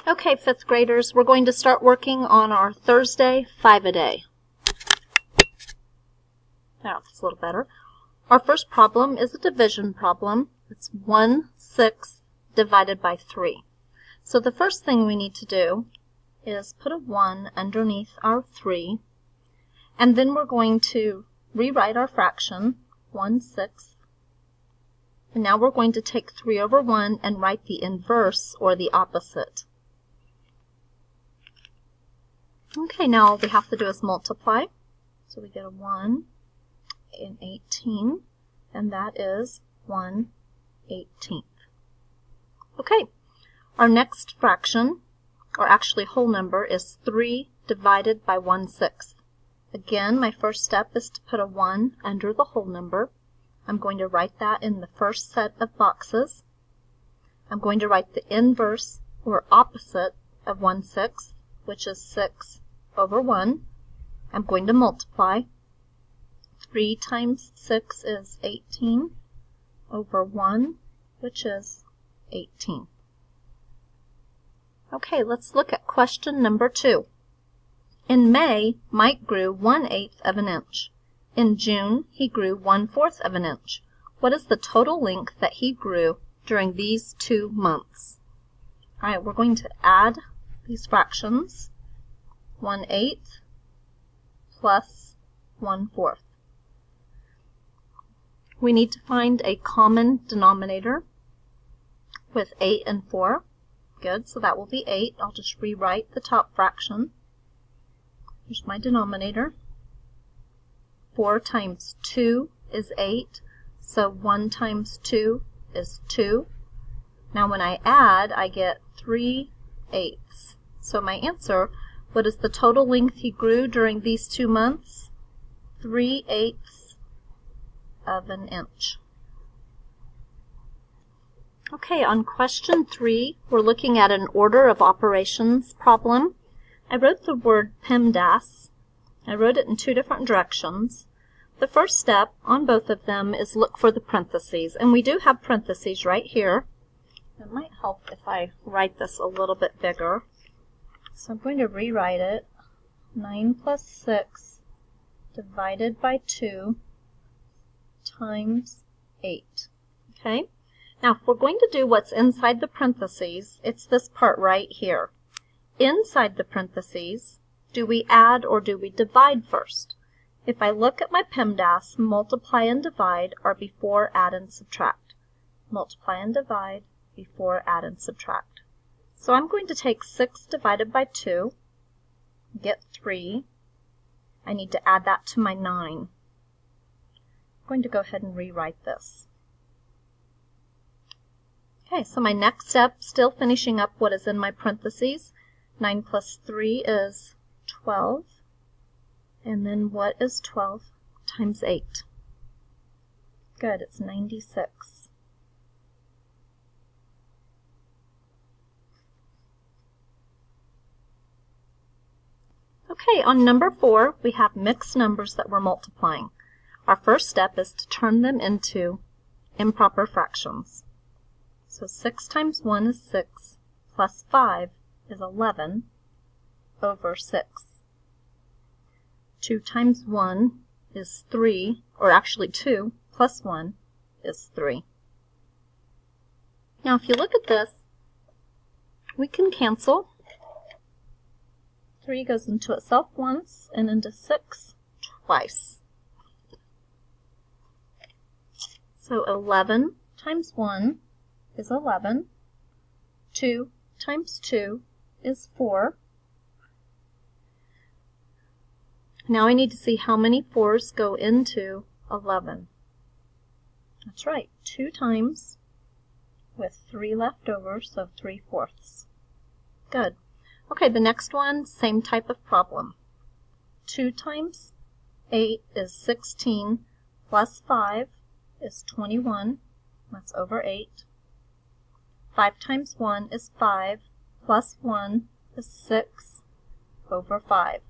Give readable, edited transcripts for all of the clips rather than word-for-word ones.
Okay, 5th graders, we're going to start working on our Thursday 5-a-day. Now, that's a little better. Our first problem is a division problem. It's 1/6 divided by 3. So the first thing we need to do is put a 1 underneath our 3, and then we're going to rewrite our fraction, 1/6. And now we're going to take 3 over 1 and write the inverse, or the opposite. Okay, now all we have to do is multiply. So we get a 1 and 18, and that is 1/18. Okay, our next fraction, or actually whole number, is 3 divided by 1/6. Again, my first step is to put a 1 under the whole number. I'm going to write that in the first set of boxes. I'm going to write the inverse, or opposite, of 1/6, which is 6 over 1. I'm going to multiply. 3 times 6 is 18 over 1, which is 18. Okay, let's look at question number 2. In May, Mike grew 1/8 of an inch. In June, he grew 1/4 of an inch. What is the total length that he grew during these 2 months? All right, we're going to add these fractions. 1/8 plus 1/4. We need to find a common denominator with 8 and 4. Good, so that will be 8. I'll just rewrite the top fraction. Here's my denominator. 4 times 2 is 8, so 1 times 2 is 2. Now when I add, I get 3/8. So my answer, what is the total length he grew during these 2 months? 3/8 of an inch. Okay, on question 3, we're looking at an order of operations problem. I wrote the word PEMDAS. I wrote it in 2 different directions. The first step on both of them is look for the parentheses, and we do have parentheses right here. It might help if I write this a little bit bigger. So I'm going to rewrite it. 9 plus 6 divided by 2 times 8. Okay? Now, if we're going to do what's inside the parentheses, it's this part right here. Inside the parentheses, do we add or do we divide first? If I look at my PEMDAS, multiply and divide are before add and subtract. Multiply and divide before add and subtract. So I'm going to take 6 divided by 2, get 3. I need to add that to my 9. I'm going to go ahead and rewrite this. Okay, so my next step, still finishing up what is in my parentheses. 9 plus 3 is 12. And then what is 12 times 8? Good, it's 96. Okay, on number 4, we have mixed numbers that we're multiplying. Our first step is to turn them into improper fractions. So 6 times 1 is 6, plus 5 is 11 over 6. 2 times 1 is 3, or actually 2, plus 1 is 3. Now if you look at this, we can cancel. 3 goes into itself once, and into 6 twice. So 11 times 1 is 11. 2 times 2 is 4. Now I need to see how many 4s go into 11. That's right, 2 times with 3 left over, so 3/4. Good. Okay, the next one, same type of problem. 2 times 8 is 16, plus 5 is 21. That's over 8. 5 times 1 is 5, plus 1 is 6 over 5.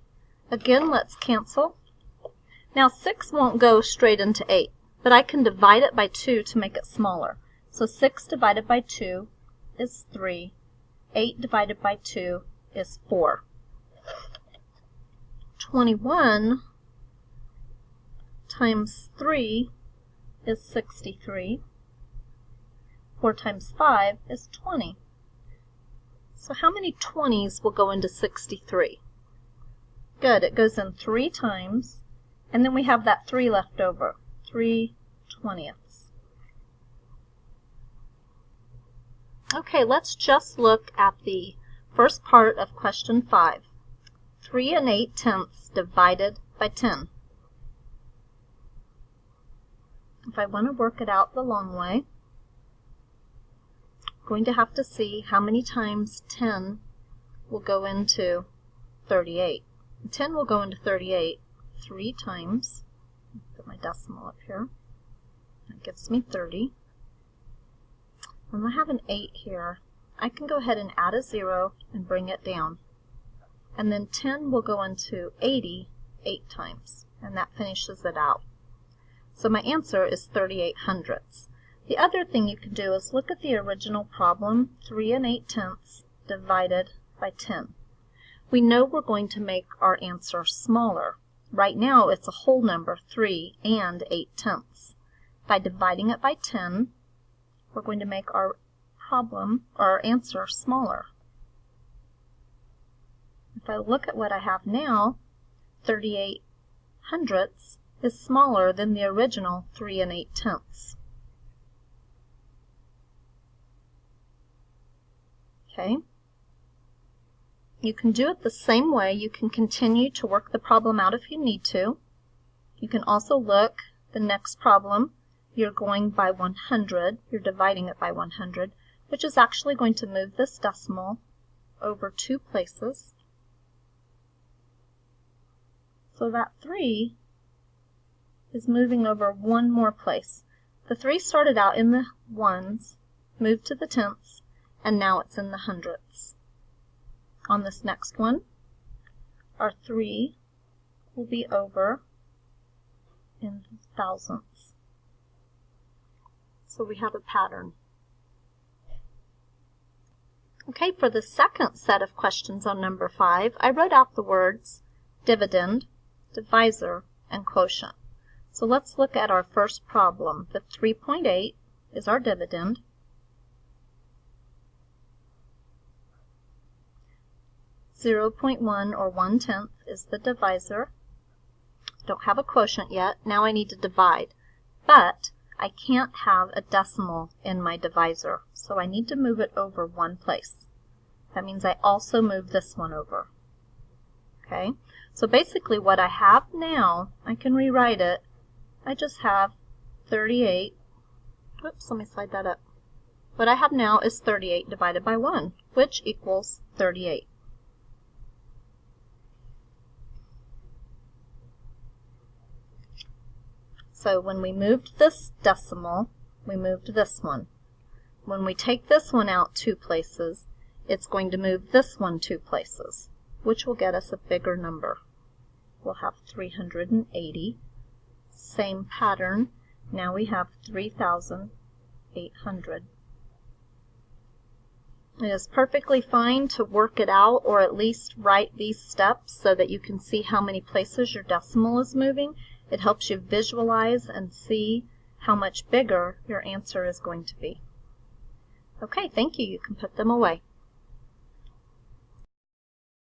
Again, let's cancel. Now 6 won't go straight into 8, but I can divide it by 2 to make it smaller. So 6 divided by 2 is 3 8 divided by 2 is 4. 21 times 3 is 63. 4 times 5 is 20. So how many 20s will go into 63? Good, it goes in 3 times, and then we have that 3 left over, 3/20. Okay, let's just look at the first part of question 5. 3 8/10 divided by 10. If I want to work it out the long way, I'm going to have to see how many times 10 will go into 38. 10 will go into 38 3 times. Put my decimal up here. That gives me 30. When I have an 8 here, I can go ahead and add a 0 and bring it down. And then 10 will go into 80 8 times, and that finishes it out. So my answer is 38/100. The other thing you can do is look at the original problem, 3 8/10 divided by 10. We know we're going to make our answer smaller. Right now it's a whole number, 3 8/10. By dividing it by 10, we're going to make our problem, or our answer, smaller. If I look at what I have now, 38/100 is smaller than the original 3 8/10. Okay. You can do it the same way. You can continue to work the problem out if you need to. You can also look the next problem. You're going by 100. You're dividing it by 100, which is actually going to move this decimal over 2 places. So that 3 is moving over 1 more place. The 3 started out in the ones, moved to the tenths, and now it's in the hundredths. On this next one, our 3 will be over in thousandths. So we have a pattern. Okay, for the second set of questions on number 5, I wrote out the words dividend, divisor, and quotient. So let's look at our first problem. The 3.8 is our dividend. .1 or 1/10 is the divisor. Don't have a quotient yet. Now I need to divide. But I can't have a decimal in my divisor, so I need to move it over 1 place. That means I also move this one over. Okay? So basically what I have now, I can rewrite it. I just have 38. Oops, let me slide that up. What I have now is 38 divided by 1, which equals 38. So when we moved this decimal, we moved this one. When we take this one out 2 places, it's going to move this one 2 places, which will get us a bigger number. We'll have 380. Same pattern. Now we have 3,800. It is perfectly fine to work it out, or at least write these steps so that you can see how many places your decimal is moving. It helps you visualize and see how much bigger your answer is going to be. Okay, thank you. You can put them away.